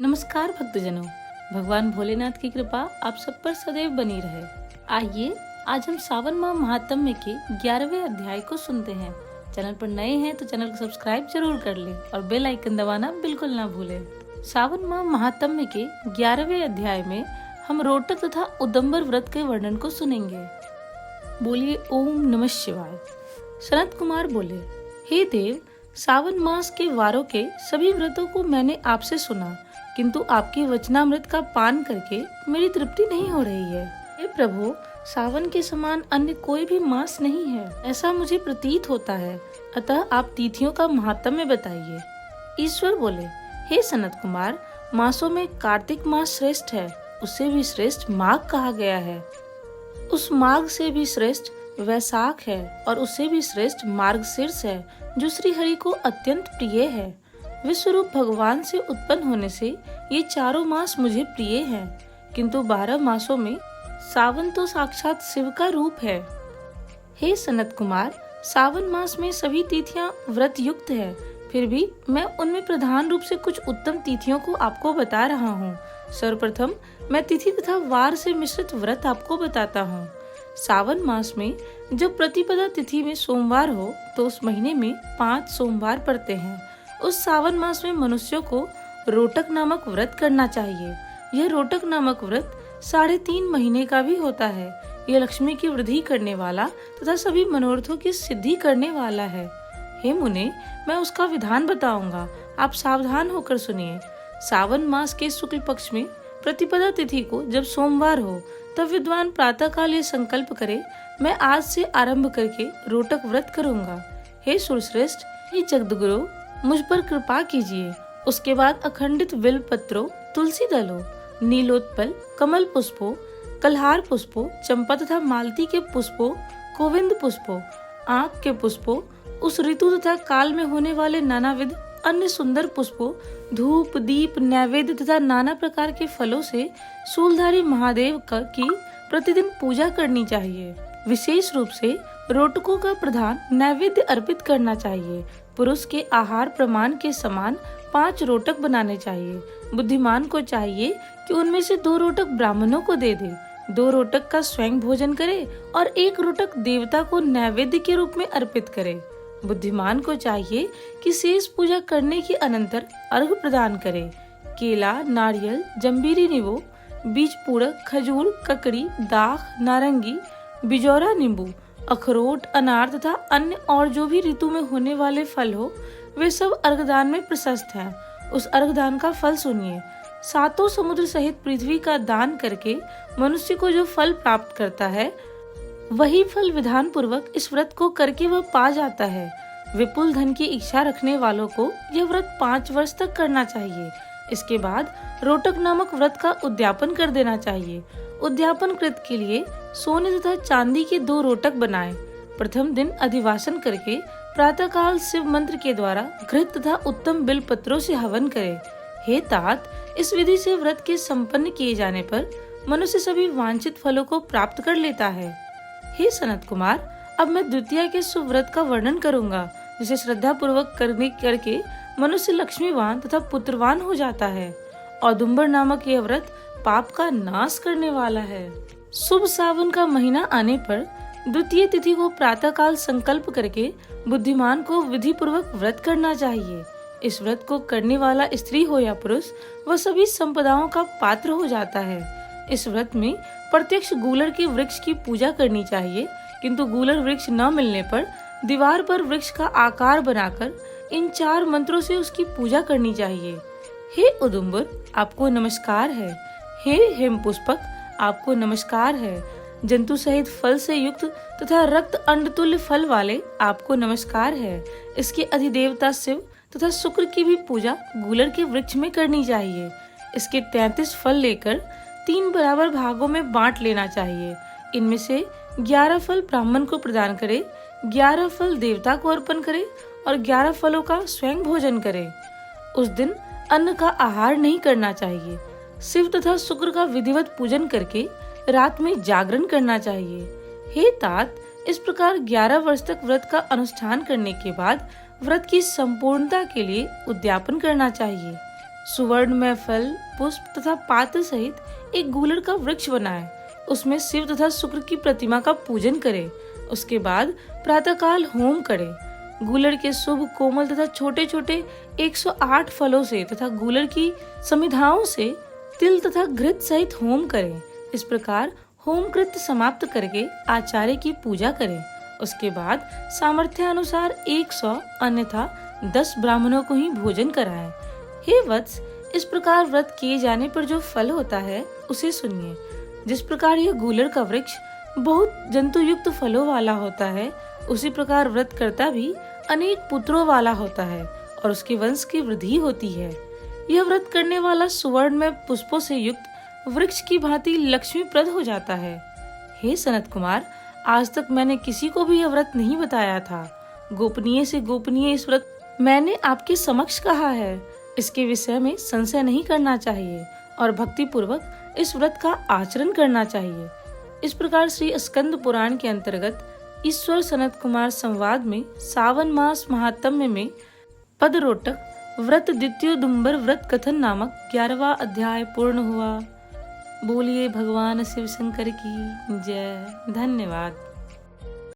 नमस्कार भक्तजनों, भगवान भोलेनाथ की कृपा आप सब पर सदैव बनी रहे। आइए आज हम सावन माह महात्म्य के 11वें अध्याय को सुनते हैं। चैनल पर नए हैं तो चैनल को सब्सक्राइब जरूर कर लें और बेल आइकन दबाना बिल्कुल ना भूलें। सावन माह महात्म्य के 11वें अध्याय में हम रोटक तथा उदंबर व्रत के वर्णन को सुनेंगे। बोलिए ओम नमः शिवाय। सनत कुमार बोले, हे देव, सावन मास के वारों के सभी व्रतों को मैंने आपसे सुना, किंतु आपकी वचनामृत का पान करके मेरी तृप्ति नहीं हो रही है। हे प्रभु, सावन के समान अन्य कोई भी मास नहीं है, ऐसा मुझे प्रतीत होता है, अतः आप तिथियों का महात्म्य बताइए। ईश्वर बोले, हे सनत कुमार, मासों में कार्तिक मास श्रेष्ठ है, उससे भी श्रेष्ठ माघ कहा गया है। उस माघ से भी श्रेष्ठ वैशाख है और उससे भी श्रेष्ठ मार्गशीर्ष है, जो श्री हरि को अत्यंत प्रिय है। विश्वरूप भगवान से उत्पन्न होने से ये चारों मास मुझे प्रिय हैं, किंतु 12 मासों में सावन तो साक्षात शिव का रूप है। हे सनत कुमार, सावन मास में सभी तिथियां व्रत युक्त है, फिर भी मैं उनमें प्रधान रूप से कुछ उत्तम तिथियों को आपको बता रहा हूँ। सर्वप्रथम मैं तिथि तथा वार से मिश्रित व्रत आपको बताता हूँ। सावन मास में जब प्रतिपदा तिथि में सोमवार हो तो उस महीने में 5 सोमवार पड़ते हैं। उस सावन मास में मनुष्यों को रोटक नामक व्रत करना चाहिए। यह रोटक नामक व्रत 3.5 महीने का भी होता है। यह लक्ष्मी की वृद्धि करने वाला तथा सभी मनोरथों की सिद्धि करने वाला है। हे मुने, मैं उसका विधान बताऊंगा, आप सावधान होकर सुनिए। सावन मास के शुक्ल पक्ष में प्रतिपदा तिथि को जब सोमवार हो तब विद्वान प्रातः काल ये संकल्प करे, मैं आज से आरंभ करके रोटक व्रत करूंगा। हे सुरश्रेष्ठ, हे जगदगुरु, मुझ पर कृपा कीजिए। उसके बाद अखंडित बिल्व पत्रों, तुलसी दलों, नीलोत्पल, कमल पुष्पों, कलहार पुष्पों, चंपा तथा मालती के पुष्पों, गोविंद पुष्पों, आँख के पुष्पों, उस ऋतु तथा काल में होने वाले नानाविध अन्य सुंदर पुष्पों, धूप, दीप, नैवेद्य तथा नाना प्रकार के फलों से शूलधारी महादेव की प्रतिदिन पूजा करनी चाहिए। विशेष रूप से रोटकों का प्रधान नैवेद्य अर्पित करना चाहिए। पुरुष के आहार प्रमाण के समान 5 रोटक बनाने चाहिए। बुद्धिमान को चाहिए कि उनमें से 2 रोटक ब्राह्मणों को दे दे, 2 रोटक का स्वयं भोजन करे और 1 रोटक देवता को नैवेद्य के रूप में अर्पित करे। बुद्धिमान को चाहिए कि शेष पूजा करने के अनंतर अर्घ प्रदान करे। केला, नारियल, जम्बीरी नींबू, बीज पूरक, खजूर, ककड़ी, दाख, नारंगी, बिजौरा नींबू, अखरोट, अनार तथा अन्य और जो भी ऋतु में होने वाले फल हो, वे सब अर्घदान में प्रशस्त हैं। उस अर्घदान का फल सुनिए। 7 समुद्र सहित पृथ्वी का दान करके मनुष्य को जो फल प्राप्त करता है, वही फल विधान पूर्वक इस व्रत को करके वह पा जाता है। विपुल धन की इच्छा रखने वालों को यह व्रत 5 वर्ष तक करना चाहिए। इसके बाद रोटक नामक व्रत का उद्यापन कर देना चाहिए। उद्यापन कृत के लिए सोने तथा चांदी के 2 रोटक बनाएं। प्रथम दिन अधिवासन करके प्रातःकाल शिव मंत्र के द्वारा घृत तथा उत्तम बिल्व पत्रों से हवन करें। हे तात, इस विधि से व्रत के संपन्न किए जाने पर मनुष्य सभी वांछित फलों को प्राप्त कर लेता है। हे सनत कुमार, अब मैं द्वितीया के शुभ व्रत का वर्णन करूंगा, जिसे श्रद्धा पूर्वक करके मनुष्य लक्ष्मीवान तथा पुत्रवान हो जाता है। औदुंबर नामक यह व्रत पाप का नाश करने वाला है। शुभ सावन का महीना आने पर द्वितीय तिथि को प्रातःकाल संकल्प करके बुद्धिमान को विधि पूर्वक व्रत करना चाहिए। इस व्रत को करने वाला स्त्री हो या पुरुष, वह सभी संपदाओं का पात्र हो जाता है। इस व्रत में प्रत्यक्ष गूलर के वृक्ष की पूजा करनी चाहिए, किंतु गूलर वृक्ष न मिलने पर दीवार पर वृक्ष का आकार बनाकर इन 4 मंत्रों से उसकी पूजा करनी चाहिए। हे उदुम्बर, आपको नमस्कार है। हे हेमपुष्पक, आपको नमस्कार है। जंतु सहित फल से युक्त तथा रक्त अंडतुल्य फल वाले, आपको नमस्कार है। इसके अधिदेवता शिव तथा शुक्र की भी पूजा गूलर के वृक्ष में करनी चाहिए। इसके 33 फल लेकर 3 बराबर भागों में बांट लेना चाहिए। इनमें से 11 फल ब्राह्मण को प्रदान करे, 11 फल देवता को अर्पण करे और 11 फलों का स्वयं भोजन करे। उस दिन अन्न का आहार नहीं करना चाहिए। शिव तथा शुक्र का विधिवत पूजन करके रात में जागरण करना चाहिए। हे तात, इस प्रकार 11 वर्ष तक व्रत का अनुष्ठान करने के बाद व्रत की संपूर्णता के लिए उद्यापन करना चाहिए। सुवर्ण में फल, पुष्प तथा पात्र सहित एक गूलर का वृक्ष बनाए। उसमें शिव तथा शुक्र की प्रतिमा का पूजन करे। उसके बाद प्रातःकाल होम करे। गूलर के शुभ, कोमल तथा छोटे छोटे 108 फलों से तथा गूलर की समिधाओं से तिल तथा घृत सहित होम करें। इस प्रकार होम कृत्य समाप्त करके आचार्य की पूजा करें। उसके बाद सामर्थ्य अनुसार 100 अन्यथा 10 ब्राह्मणों को ही भोजन कराएं। हे वत्स, इस प्रकार व्रत किए जाने पर जो फल होता है उसे सुनिए। जिस प्रकार यह गूलर का वृक्ष बहुत जंतु युक्त फलों वाला होता है, उसी प्रकार व्रत करता भी अनेक पुत्रों वाला होता है और उसके वंश की वृद्धि होती है। यह व्रत करने वाला सुवर्ण में पुष्पों से युक्त वृक्ष की भांति लक्ष्मीप्रद हो जाता है। हे सनत कुमार, आज तक मैंने किसी को भी यह व्रत नहीं बताया था। गोपनीय से गोपनीय इस व्रत मैंने आपके समक्ष कहा है। इसके विषय में संशय नहीं करना चाहिए और भक्ति पूर्वक इस व्रत का आचरण करना चाहिए। इस प्रकार श्री स्कंद पुराण के अंतर्गत ईश्वर सनत कुमार संवाद में सावन मास महात्म्य में पदरोटक व्रत द्वितीयोदुम्बर व्रत कथन नामक 11वां अध्याय पूर्ण हुआ। बोलिए भगवान शिव शंकर की जय। धन्यवाद।